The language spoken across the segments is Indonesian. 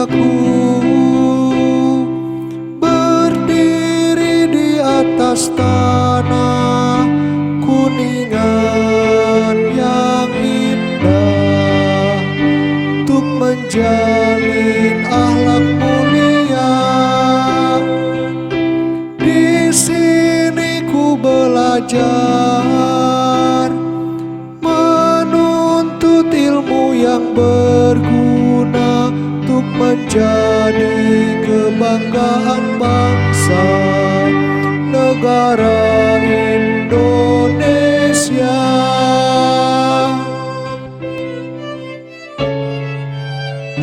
Aku berdiri di atas tanah Kuningan yang indah untuk menjalin akhlak mulia. Di sini ku belajar menuntut ilmu yang berguna untuk menjadi kebanggaan bangsa negara Indonesia.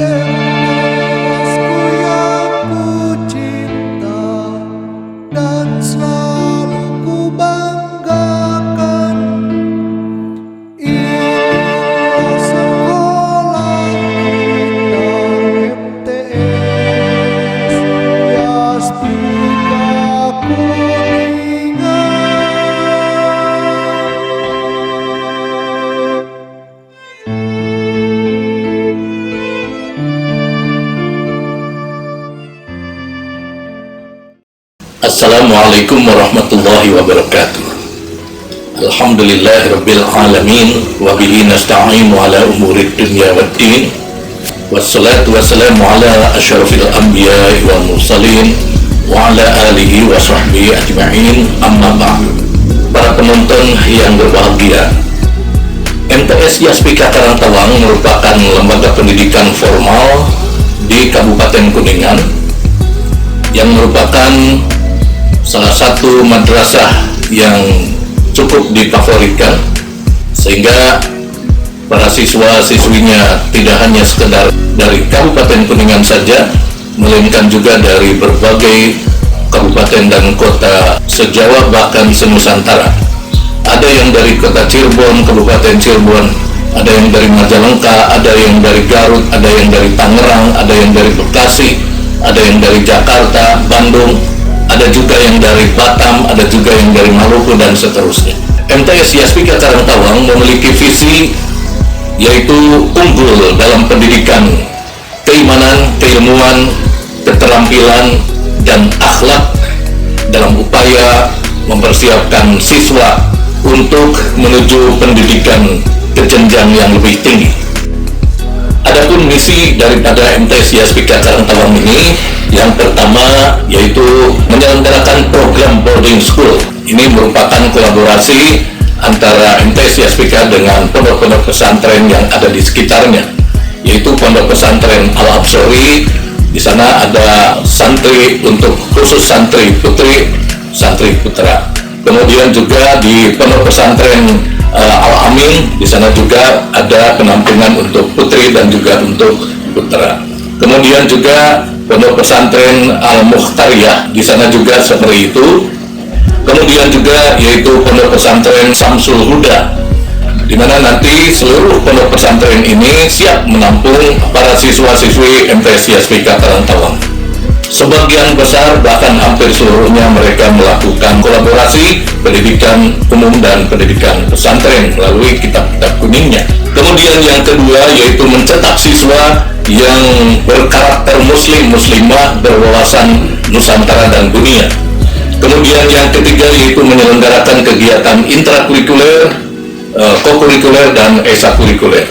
MTS-ku yang ku cinta dan selalu ku banggakan. Inilah sekolah kita, MTS Yastika Kuningan. Assalamualaikum warahmatullahi wabarakatuh. Alhamdulillahirabbil alamin wa bihi nasta'inu ala umurid dunya waddin. Wassalatu wassalamu ala asyrafil anbiya'i wal mursalin wa ala alihi wa sahbihi ajma'in. Amma ba'd. Para penonton yang berbahagia, MTS Yastika Karangtawang merupakan lembaga pendidikan formal di Kabupaten Kuningan yang merupakan salah satu madrasah yang cukup difavoritkan, sehingga para siswa-siswinya tidak hanya sekedar dari Kabupaten Kuningan saja, melainkan juga dari berbagai kabupaten dan kota se-Jawa bahkan se-Nusantara. Ada yang dari kota Cirebon, Kabupaten Cirebon, ada yang dari Majalengka, ada yang dari Garut, ada yang dari Tangerang, ada yang dari Bekasi, ada yang dari Jakarta, Bandung, ada juga yang dari Batam, ada juga yang dari Maluku, dan seterusnya. MTS Yastika Karangtawang memiliki visi yaitu unggul dalam pendidikan keimanan, keilmuan, keterampilan, dan akhlak dalam upaya mempersiapkan siswa untuk menuju pendidikan ke jenjang yang lebih tinggi. Adapun misi daripada MTS Yastika Karangtawang ini, yang pertama yaitu menyelenggarakan program boarding school. Ini merupakan kolaborasi antara MTS Yastika dengan pondok-pondok pesantren yang ada di sekitarnya, yaitu Pondok Pesantren Al-Absori. Di sana ada santri untuk khusus santri putri, santri putra. Kemudian juga di Pondok Pesantren Al-Amin, di sana juga ada penampungan untuk putri dan juga untuk putra. Kemudian juga Pondok Pesantren Al-Mukhtariyah, di sana juga seperti itu. Kemudian juga yaitu Pondok Pesantren Samsul Huda, di mana nanti seluruh pondok pesantren ini siap menampung para siswa-siswi MTS Yastika Karangtawang. Sebagian besar, bahkan hampir seluruhnya, mereka melakukan kolaborasi pendidikan umum dan pendidikan pesantren melalui kitab-kitab kuningnya. Kemudian yang kedua yaitu mencetak siswa yang berkarakter muslim, muslimah, berwawasan Nusantara dan dunia. Kemudian yang ketiga yaitu menyelenggarakan kegiatan intrakurikuler, kokurikuler, dan ekstrakurikuler.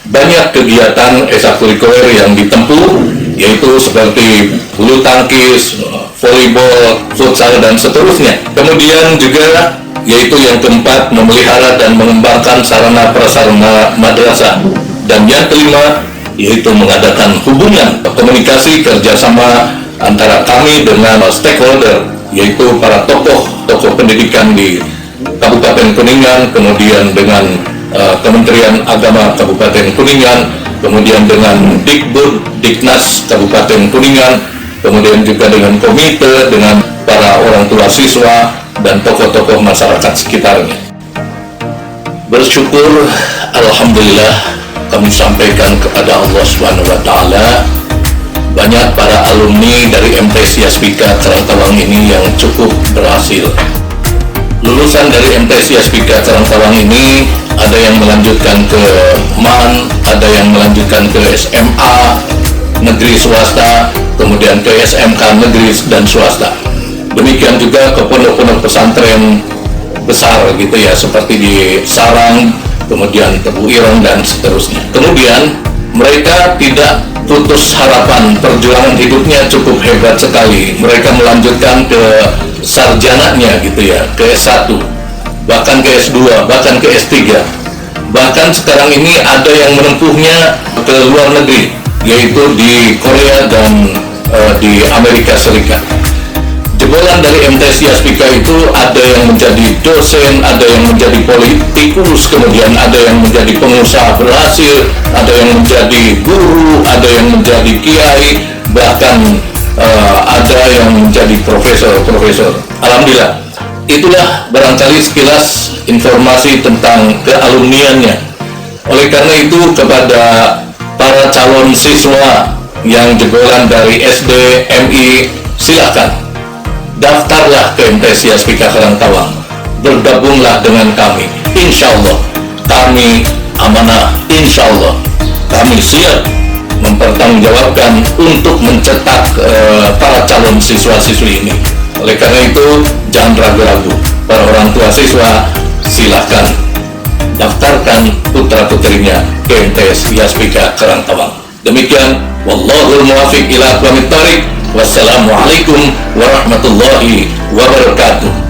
Banyak kegiatan ekstrakurikuler yang ditempuh, yaitu seperti bulu tangkis, volleyball, futsal, dan seterusnya. Kemudian juga yaitu yang keempat, memelihara dan mengembangkan sarana prasarana madrasah. Dan yang kelima yaitu mengadakan hubungan komunikasi kerjasama antara kami dengan stakeholder, yaitu para tokoh pendidikan di Kabupaten Kuningan, kemudian dengan Kementerian Agama Kabupaten Kuningan, kemudian dengan Dikbud, Diknas Kabupaten Kuningan, kemudian juga dengan komite, dengan para orang tua siswa, dan tokoh-tokoh masyarakat sekitarnya. Bersyukur, alhamdulillah, kami sampaikan kepada Allah Subhanahu wa Ta'ala, banyak para alumni dari MTS Yastika Karangtawang ini yang cukup berhasil. Lulusan dari MTS Yastika Karangtawang ini ada yang melanjutkan ke MAN, ada yang melanjutkan ke SMA, negeri swasta, kemudian ke SMK negeri dan swasta. Demikian juga ke pondok-pondok pesantren besar gitu ya, seperti di Sarang, kemudian Tebu Ireng dan seterusnya. Kemudian mereka tidak putus harapan, perjuangan hidupnya cukup hebat sekali. Mereka melanjutkan ke sarjananya gitu ya, ke S1, bahkan ke S2, bahkan ke S3. Bahkan sekarang ini ada yang menempuhnya ke luar negeri, yaitu di Korea dan di Amerika Serikat. Jebolan dari MTS Yaspika itu ada yang menjadi dosen, ada yang menjadi politikus, kemudian ada yang menjadi pengusaha berhasil, ada yang menjadi guru, ada yang menjadi kiai, bahkan ada yang menjadi profesor. Alhamdulillah. Itulah barangkali sekilas informasi tentang kealumniannya. Oleh karena itu, kepada para calon siswa yang jebolan dari SD, MI, silakan daftarlah ke MTS Yaspika Karangtawang, bergabunglah dengan kami. Insya Allah kami amanah, insya Allah kami siap mempertanggungjawabkan untuk mencetak para calon siswa-siswi ini. Oleh karena itu, jangan ragu-ragu, para orang tua siswa silahkan daftarkan putra-putrinya ke MTS Yaspika Karangtawang. Demikian, wallahul muwaffiq ila aqwamit thoriq. Wassalamualaikum warahmatullahi wabarakatuh.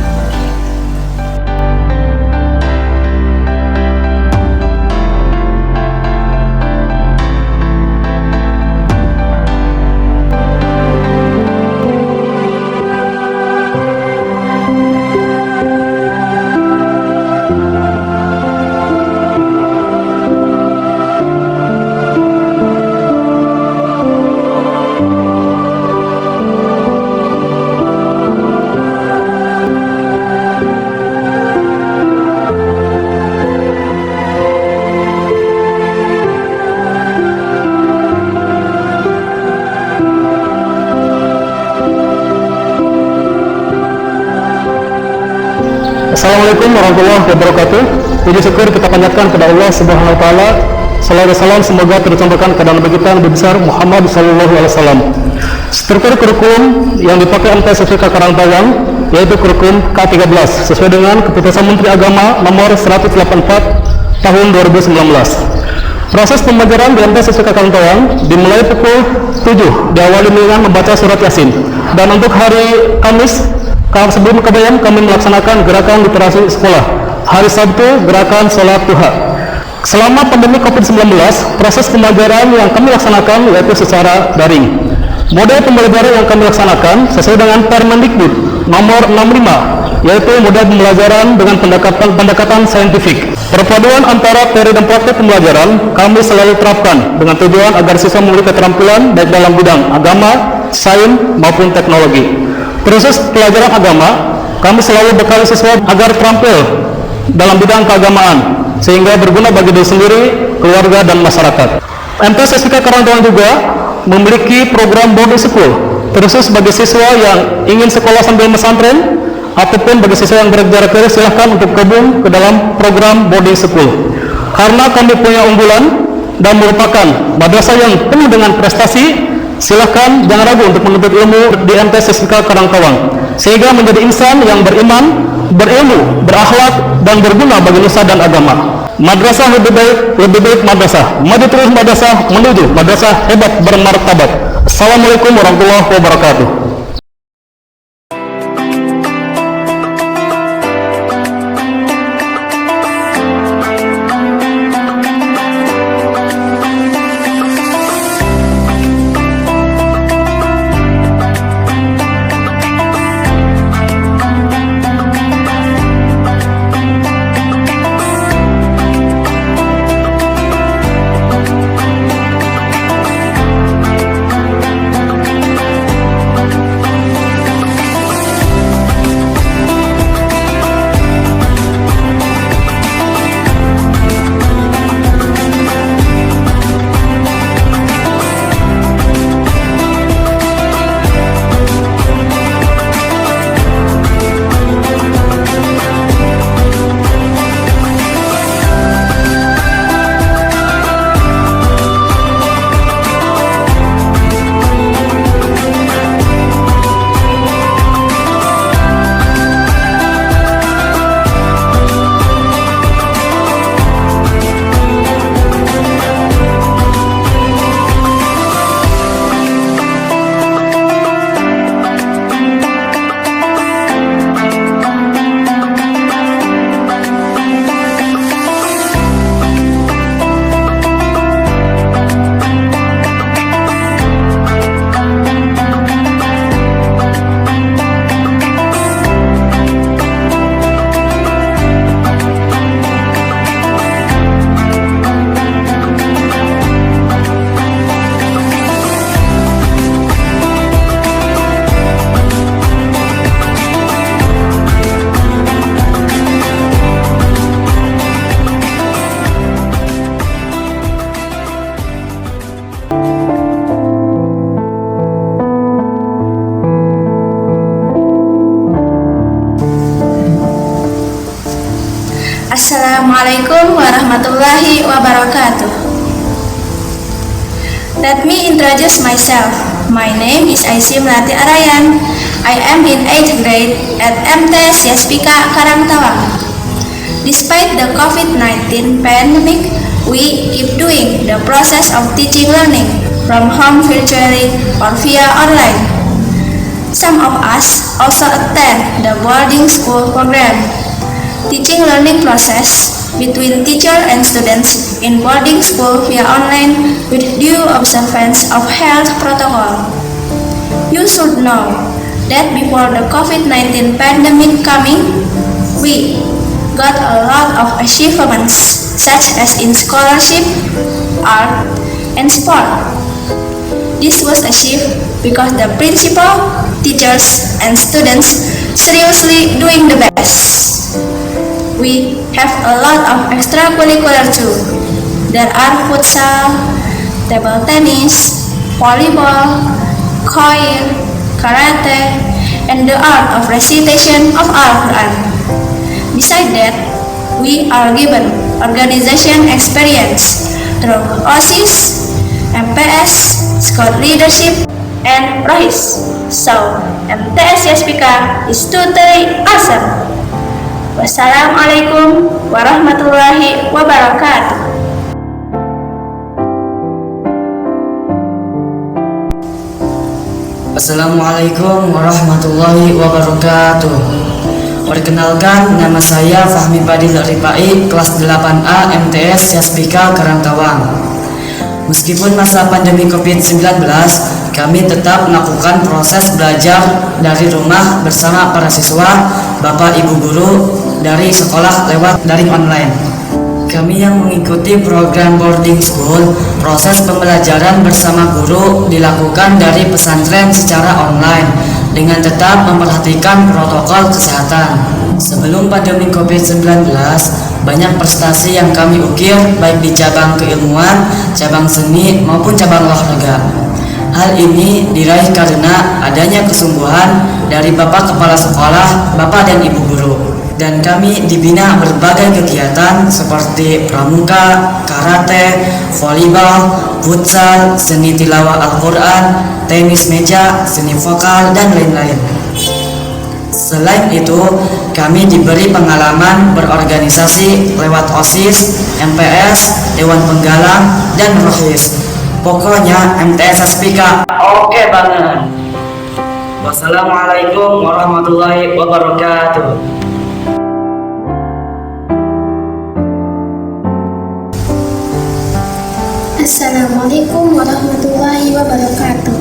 Assalamualaikum warahmatullahi wabarakatuh. Puji syukur kita panjatkan kepada Allah Subhanahu wa taala. Salawat dan salam semoga tercurahkan kepada Nabi kita Nabi besar Muhammad sallallahu alaihi wasallam. Struktur kurikulum yang dipakai MTS Yaspika Karangtawang yaitu kurikulum K13 sesuai dengan Keputusan Menteri Agama nomor 184 tahun 2019. Proses pembelajaran di MTS Yaspika Karangtawang dimulai pukul 7, diawali dengan membaca surat Yasin. Dan untuk hari Kamis sebelum kebayam kami melaksanakan gerakan literasi sekolah. Hari Sabtu gerakan sholat duha. Selama pandemi COVID-19, proses pembelajaran yang kami laksanakan yaitu secara daring. Model pembelajaran yang kami laksanakan sesuai dengan Permendikbud nomor 65, yaitu model pembelajaran dengan pendekatan saintifik. Perpaduan antara teori dan praktik pembelajaran kami selalu terapkan dengan tujuan agar siswa memiliki keterampilan baik dalam bidang agama, sains maupun teknologi. Proses pelajaran agama, kami selalu bekali siswa agar terampil dalam bidang keagamaan, sehingga berguna bagi diri sendiri, keluarga, dan masyarakat. MTS Yaspika Karangtawang juga memiliki program boarding school, khusus bagi siswa yang ingin sekolah sambil pesantren, ataupun bagi siswa yang berjarak jauh silahkan untuk gabung ke dalam program boarding school. Karena kami punya unggulan dan merupakan madrasah yang penuh dengan prestasi, silahkan jangan ragu untuk menuntut ilmu di MTS Yaspika Karangtawang, sehingga menjadi insan yang beriman, berilmu, berakhlak, dan berguna bagi nusa dan agama. Madrasah lebih baik madrasah. Maju terus madrasah, menuju madrasah hebat bermartabat. Assalamualaikum warahmatullahi wabarakatuh. Assalamualaikum warahmatullahi wabarakatuh. Let me introduce myself. My name is Aisyah Melati Arayan. I am in 8th grade at MTS Yaspika Karangtawang. Despite the COVID-19 pandemic, we keep doing the process of teaching learning from home virtually or via online. Some of us also attend the boarding school program. Teaching learning process between teacher and students in boarding school via online with due observance of health protocol. You should know that before the COVID-19 pandemic coming, we got a lot of achievements such as in scholarship, art, and sport. This was achieved because the principal, teachers, and students seriously doing the best. We have a lot of extracurricular too. There are futsal, table tennis, volleyball, choir, karate, and the art of recitation of Al-Quran. Besides that, we are given organization experience through OSIS, MPS, Scout leadership, and ROHIS. So, MTS Yaspika is totally awesome. Wassalamualaikum warahmatullahi wabarakatuh. Assalamualaikum warahmatullahi wabarakatuh. Perkenalkan, nama saya Fahmi Fadil Ripai, kelas 8A MTS Yaspika Karangtawang. Meskipun masa pandemi COVID-19, kami tetap melakukan proses belajar dari rumah bersama para siswa, bapak ibu guru dari sekolah lewat daring online. Kami yang mengikuti program boarding school, proses pembelajaran bersama guru dilakukan dari pesantren secara online dengan tetap memperhatikan protokol kesehatan. Sebelum pandemi COVID-19, banyak prestasi yang kami ukir baik di cabang keilmuan, cabang seni maupun cabang olahraga. Hal ini diraih karena adanya kesungguhan dari Bapak Kepala Sekolah, Bapak dan Ibu Guru. Dan kami dibina berbagai kegiatan seperti pramuka, karate, volleyball, futsal, seni tilawah Al-Quran, tenis meja, seni vokal, dan lain-lain. Selain itu, kami diberi pengalaman berorganisasi lewat OSIS, MPS, Dewan Penggalang, dan ROHIS. Pokoknya MTS Yaspika oke banget. Wassalamualaikum warahmatullahi wabarakatuh. Assalamualaikum warahmatullahi wabarakatuh.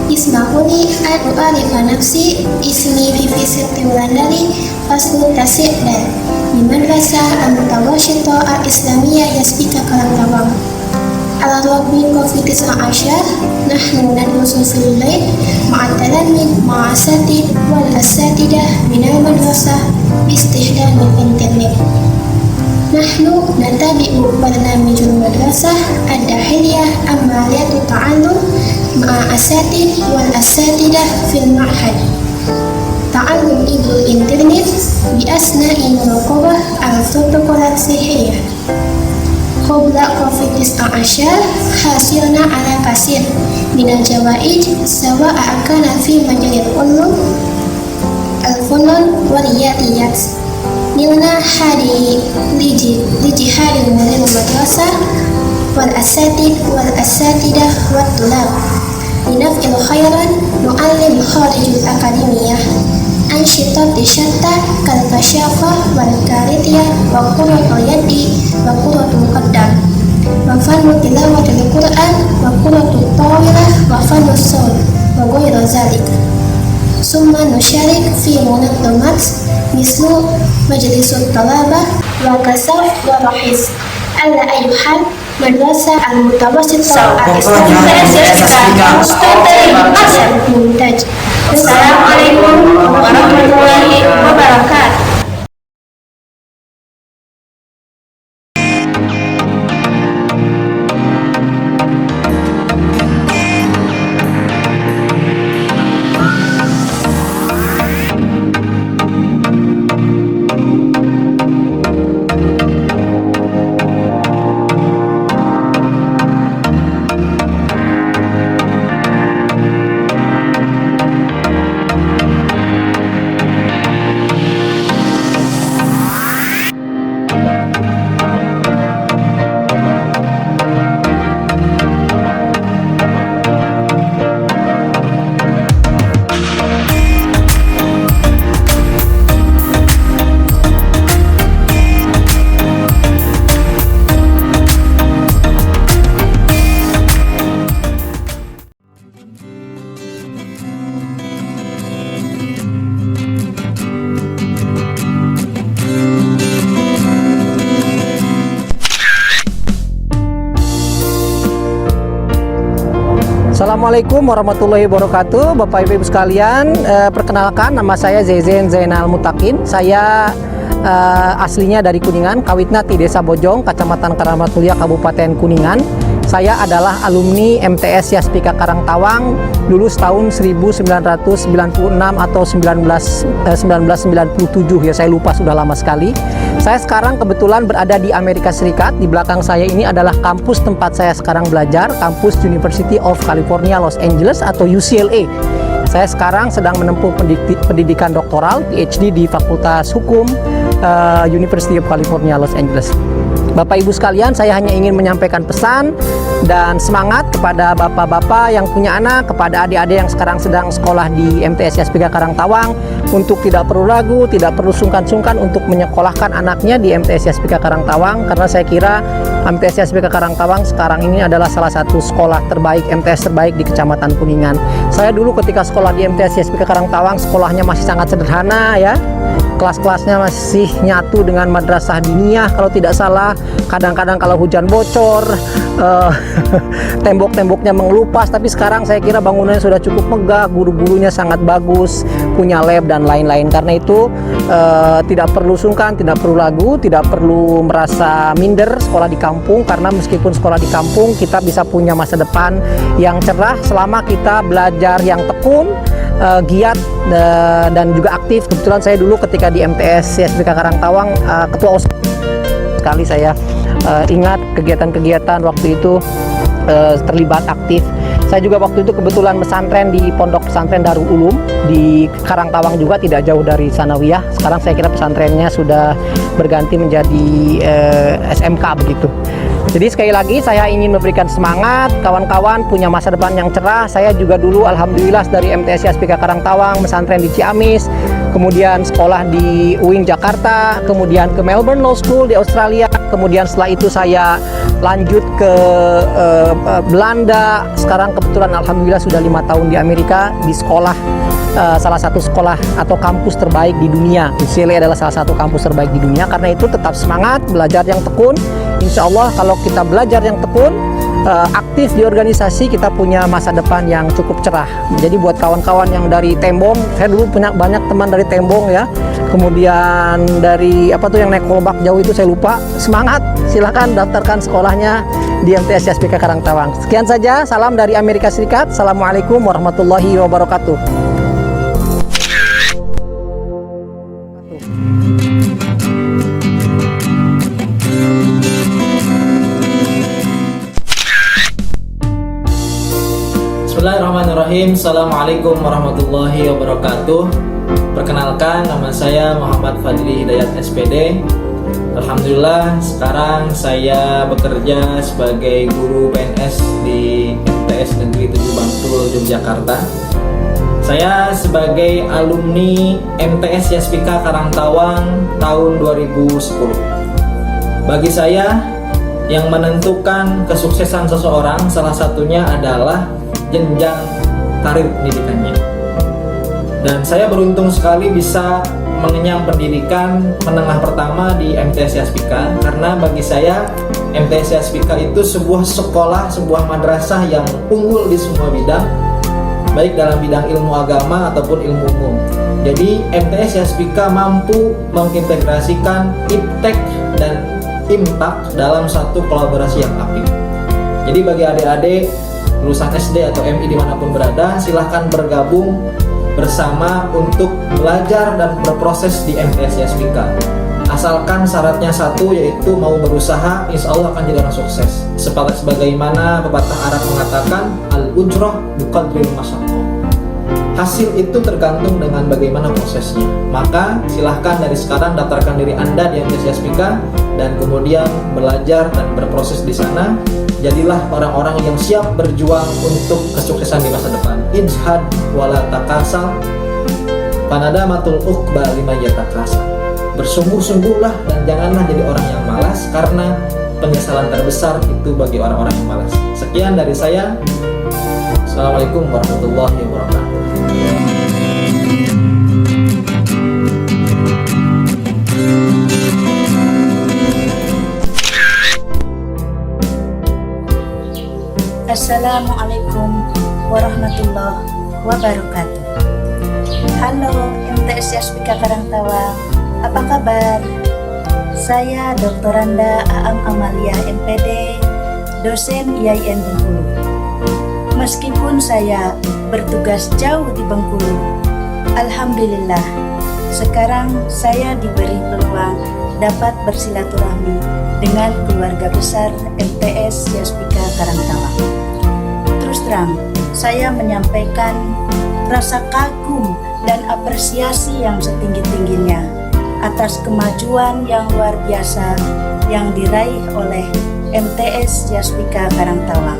Ismahuli an u'arifa nafsi, ismi Vivi Siti Wulandari, Faslu Tasik dan di Madrasah Al-Mutawasyithah Al-Islamiyah Yaspika Karangtawang. Al-Rabbi Covid-19 nahnu nadrusu fil lail ma'at-talamid ma'asatid wal asatidah minal madrasah biistihdamil internet. Nahnu natabi'u barnamijul madrasah ad-dahiliyah amaliyatu ta'allum ma'a asatid wal asatidah fil ma'had. Ta'allum ibul internet bi asna'i muraqabah al-protokolat sihiyah. Qabla COVID-19 hasilna ala kasir minal jawaid sawa'a akana fi majalil ulum al-funun wariyatiyat nilna hadi lijihadil mulil madrasah wal asatid wal asatidah wat tulab linaf'il khairan nu'allim kharijul akademiyah ansyitat disyatta kal kasyafah wal karitiyah wa qurratul yadi wa qurratul qaddam wa fannu tilawatil Qur'an wa qurratul tawilah wa fannu sawl wa ghairu zalik. Summa nusyarik fi munaddamat mislu majlisut talabah wa kasaf wa rahis alla ayyuhal madrasah al-mutawassithah al-islamiyah Yaspika Mumtaj. Assalamualaikum warahmatullahi wabarakatuh. Assalamualaikum warahmatullahi wabarakatuh. Bapak Ibu sekalian, perkenalkan nama saya Zezen Zainal Mutakin. Saya aslinya dari Kuningan, Kawitnati Desa Bojong, Kecamatan Karamatulya, Kabupaten Kuningan. Saya adalah alumni MTS Yaspika Karangtawang, lulus tahun 1996 atau 1997 ya, saya lupa, sudah lama sekali. Saya sekarang kebetulan berada di Amerika Serikat. Di belakang saya ini adalah kampus tempat saya sekarang belajar, kampus University of California Los Angeles atau UCLA. Saya sekarang sedang menempuh pendidikan doktoral PhD di Fakultas Hukum University of California Los Angeles. Bapak Ibu sekalian, saya hanya ingin menyampaikan pesan dan semangat kepada bapak-bapak yang punya anak, kepada adik-adik yang sekarang sedang sekolah di MTS Yaspika Karangtawang, untuk tidak perlu ragu, tidak perlu sungkan-sungkan untuk menyekolahkan anaknya di MTS Yaspika Karangtawang, karena saya kira MTS Yaspika Karangtawang sekarang ini adalah salah satu sekolah terbaik, MTS terbaik di Kecamatan Kuningan. Saya dulu ketika sekolah di MTS Yaspika Karangtawang, sekolahnya masih sangat sederhana ya. Kelas-kelasnya masih nyatu dengan madrasah diniyah kalau tidak salah. Kadang-kadang kalau hujan bocor, tembok-temboknya mengelupas. Tapi sekarang saya kira bangunannya sudah cukup megah, guru-gurunya sangat bagus, punya lab dan lain-lain. Karena itu tidak perlu sungkan, tidak perlu ragu, tidak perlu merasa minder sekolah di kampung. Karena meskipun sekolah di kampung, kita bisa punya masa depan yang cerah selama kita belajar yang tekun, giat dan juga aktif. Kebetulan saya dulu ketika di MTS Yaspika Karangtawang ketua OSIS sekali, saya ingat kegiatan-kegiatan waktu itu terlibat aktif. Saya juga waktu itu kebetulan pesantren di Pondok Pesantren Darul Ulum di Karangtawang juga, tidak jauh dari Sanawiyah. Sekarang saya kira pesantrennya sudah berganti menjadi SMK begitu. Jadi sekali lagi saya ingin memberikan semangat, kawan-kawan punya masa depan yang cerah. Saya juga dulu alhamdulillah dari MTS Yaspika Karangtawang, pesantren di Ciamis, kemudian sekolah di UIN Jakarta, kemudian ke Melbourne Law School di Australia, kemudian setelah itu saya lanjut ke Belanda. Sekarang kebetulan alhamdulillah sudah 5 tahun di Amerika, di sekolah salah satu sekolah atau kampus terbaik di dunia. UCLA adalah salah satu kampus terbaik di dunia. Karena itu tetap semangat, belajar yang tekun. Insya Allah kalau kita belajar yang tekun, aktif di organisasi, kita punya masa depan yang cukup cerah. Jadi buat kawan-kawan yang dari Tembong, saya dulu punya banyak teman dari Tembong ya. Kemudian dari yang naik kolbak jauh itu saya lupa. Semangat, silakan daftarkan sekolahnya di MTS Yaspika Karangtawang. Sekian saja, salam dari Amerika Serikat. Assalamualaikum warahmatullahi wabarakatuh. Bismillahirrahmanirrahim. Assalamualaikum warahmatullahi wabarakatuh. Perkenalkan, nama saya Muhammad Fadli Hidayat SPD. Alhamdulillah sekarang saya bekerja sebagai guru PNS di MTS Negeri 7 Bantul, Yogyakarta. Saya sebagai alumni MTS Yaspika Karangtawang tahun 2010. Bagi saya, yang menentukan kesuksesan seseorang salah satunya adalah jenjang karir pendidikannya. Dan saya beruntung sekali bisa mengenyam pendidikan menengah pertama di MTS Yaspika, karena bagi saya MTS Yaspika itu sebuah sekolah, sebuah madrasah yang unggul di semua bidang, baik dalam bidang ilmu agama ataupun ilmu umum. Jadi MTS Yaspika mampu mengintegrasikan iptek dan imtak dalam satu kolaborasi yang aktif. Jadi bagi adik-adik lulusan SD atau MI dimanapun berada, silahkan bergabung bersama untuk belajar dan berproses di MTS Yaspika. Asalkan syaratnya satu, yaitu mau berusaha, insya Allah akan jadi orang sukses. Sebagaimana pepatah Arab mengatakan, al-ujrah biqadril masyaqqah. Hasil itu tergantung dengan bagaimana prosesnya. Maka silahkan dari sekarang daftarkan diri Anda di MTS Yaspika dan kemudian belajar dan berproses di sana. Jadilah orang-orang yang siap berjuang untuk kesuksesan di masa depan. Inshad wala takasal, panadamatul uqba lima yatakasal. Bersungguh-sungguhlah dan janganlah jadi orang yang malas, karena penyesalan terbesar itu bagi orang-orang yang malas. Sekian dari saya. Assalamualaikum warahmatullahi wabarakatuh. Wassalamualaikum warahmatullahi wabarakatuh. Halo MTS Yaspika Karangtawang, apa kabar? Saya Dr. Randa Aam Amalia MPD, dosen IAIN Bengkulu. Meskipun saya bertugas jauh di Bengkulu, alhamdulillah sekarang saya diberi peluang dapat bersilaturahmi dengan keluarga besar MTS Yaspika Karangtawang. Terus terang, saya menyampaikan rasa kagum dan apresiasi yang setinggi-tingginya atas kemajuan yang luar biasa yang diraih oleh MTS Yaspika Karangtawang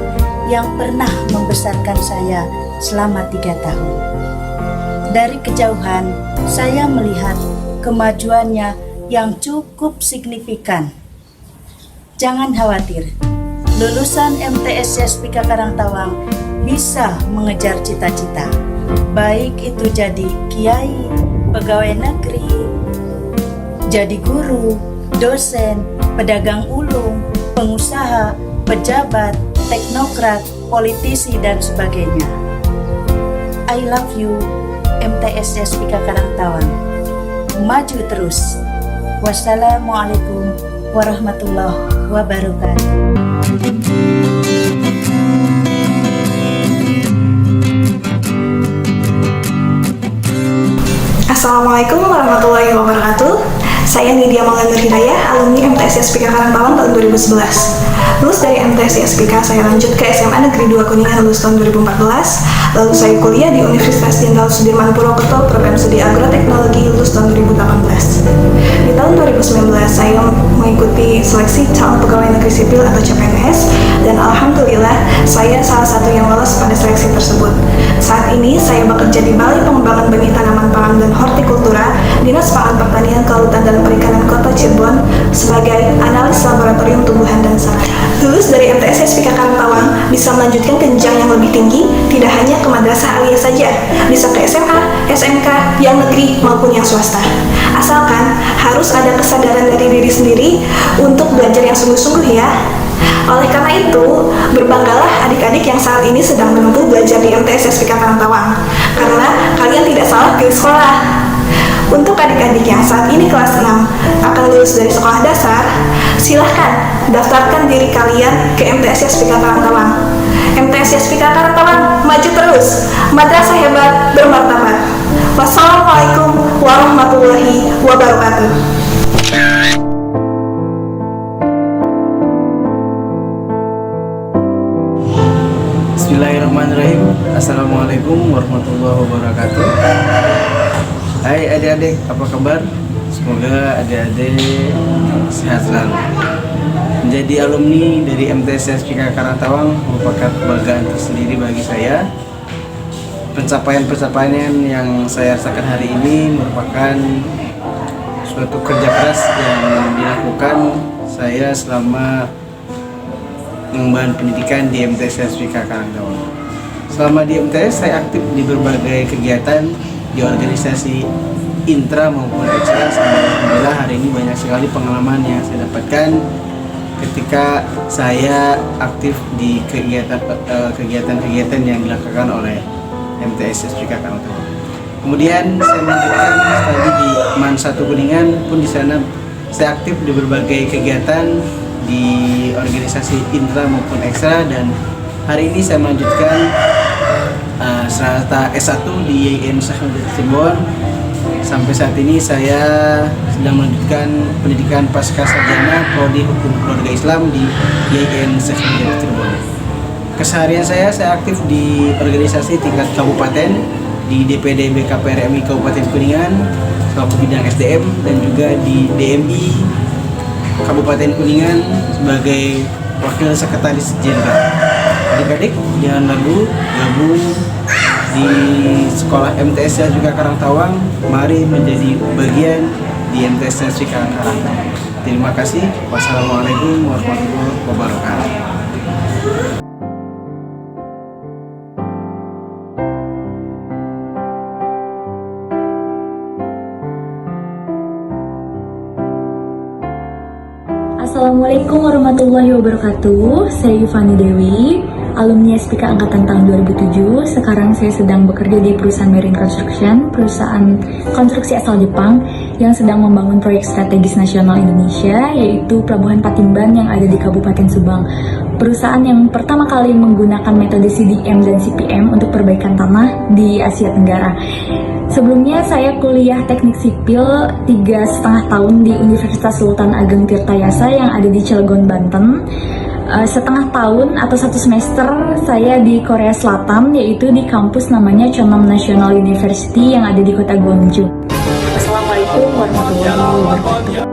yang pernah membesarkan saya selama 3 tahun. Dari kejauhan, saya melihat kemajuannya yang cukup signifikan. Jangan khawatir, lulusan MTS Yaspika Karangtawang bisa mengejar cita-cita, baik itu jadi kiai, pegawai negeri, jadi guru, dosen, pedagang ulung, pengusaha, pejabat, teknokrat, politisi, dan sebagainya. I love you, MTS Yaspika Karangtawang. Maju terus. Wassalamualaikum warahmatullahi wabarakatuh. Assalamualaikum warahmatullahi wabarakatuh. Saya Nidia Maulana Hidayah, alumni MTS Yaspika Karangtawang tahun 2011. Lulus dari MTS Yaspika, saya lanjut ke SMA Negeri 2 Kuningan lulus tahun 2014. Lalu saya kuliah di Universitas Jenderal Sudirman Purwokerto, program studi agroteknologi lulus tahun 2018. Di tahun 2019, saya mengikuti seleksi calon pegawai negeri sipil atau CPNS, dan alhamdulillah saya salah satu yang lolos pada seleksi tersebut. Saat ini saya bekerja di Balai Pengembangan Benih Tanaman Pangan dan Hortikultura, Dinas Pangan Pertanian Kelautan dan Perikanan Kota Cirebon sebagai analis laboratorium tumbuhan dan sarana. Lulus dari MTS Yaspika Karangtawang bisa melanjutkan ke jenjang yang lebih tinggi, tidak hanya ke madrasah aliyah saja, bisa ke SMA, SMK, yang negeri maupun yang swasta. Asalkan harus ada kesadaran dari diri sendiri untuk belajar yang sungguh-sungguh ya. Oleh karena itu, berbanggalah adik-adik yang saat ini sedang menempuh belajar di MTS Yaspika Karangtawang, karena kalian tidak salah pilih sekolah. Untuk adik-adik yang saat ini kelas 6 akan lulus dari sekolah dasar, silahkan daftarkan diri kalian ke MTS Yaspika Karangtawang. MTS Yaspika Karangtawang maju terus, madrasah hebat bermartabat. Wassalamualaikum warahmatullahi wabarakatuh. Bismillahirrahmanirrahim. Assalamualaikum warahmatullahi wabarakatuh. Hai adik-adik, apa kabar? Semoga adik-adik sehat selalu. Menjadi alumni dari MTS Yaspika Karangtawang merupakan kebanggaan tersendiri bagi saya. Pencapaian-pencapaian yang saya rasakan hari ini merupakan suatu kerja keras yang dilakukan saya selama mengemban pendidikan di MTS Yaspika Karangtawang. Selama di MTS saya aktif di berbagai kegiatan di organisasi intra maupun ekstra. Alhamdulillah hari ini banyak sekali pengalaman yang saya dapatkan ketika saya aktif di kegiatan-kegiatan yang dilakukan oleh MTS Yaspika Karangtawang. Kemudian saya melanjutkan studi di MAN 1 Kuningan, pun di sana saya aktif di berbagai kegiatan di organisasi intra maupun ekstra, dan hari ini saya melanjutkan serata S1 di IAIN Cirebon. Sampai saat ini saya sedang melanjutkan pendidikan pasca sarjana Prodi Hukum Keluarga Islam di IAIN Cirebon. Keseharian saya aktif di organisasi tingkat kabupaten di DPD BKPRMI Kabupaten Kuningan selaku bidang SDM, dan juga di DMI Kabupaten Kuningan sebagai Wakil Sekretaris Jenderal. Adik-adik jangan ragu, gabung di sekolah MTS Yaspika Karangtawang. Mari menjadi bagian di MTS Yaspika Karangtawang. Terima kasih. Wassalamualaikum warahmatullahi wabarakatuh. Assalamualaikum warahmatullahi wabarakatuh. Saya Yufani Dewi, alumni SPK Angkatan tahun 2007. Sekarang saya sedang bekerja di perusahaan Marine Construction, perusahaan konstruksi asal Jepang yang sedang membangun proyek strategis nasional Indonesia, yaitu Pelabuhan Patimban yang ada di Kabupaten Subang. Perusahaan yang pertama kali menggunakan metode CDM dan CPM untuk perbaikan tanah di Asia Tenggara. Sebelumnya saya kuliah teknik sipil 3,5 tahun di Universitas Sultan Ageng Tirtayasa yang ada di Cilegon, Banten. Setengah tahun atau 1 semester saya di Korea Selatan, yaitu di kampus namanya Cheonam National University yang ada di kota Gwangju. Assalamualaikum warahmatullahi wabarakatuh.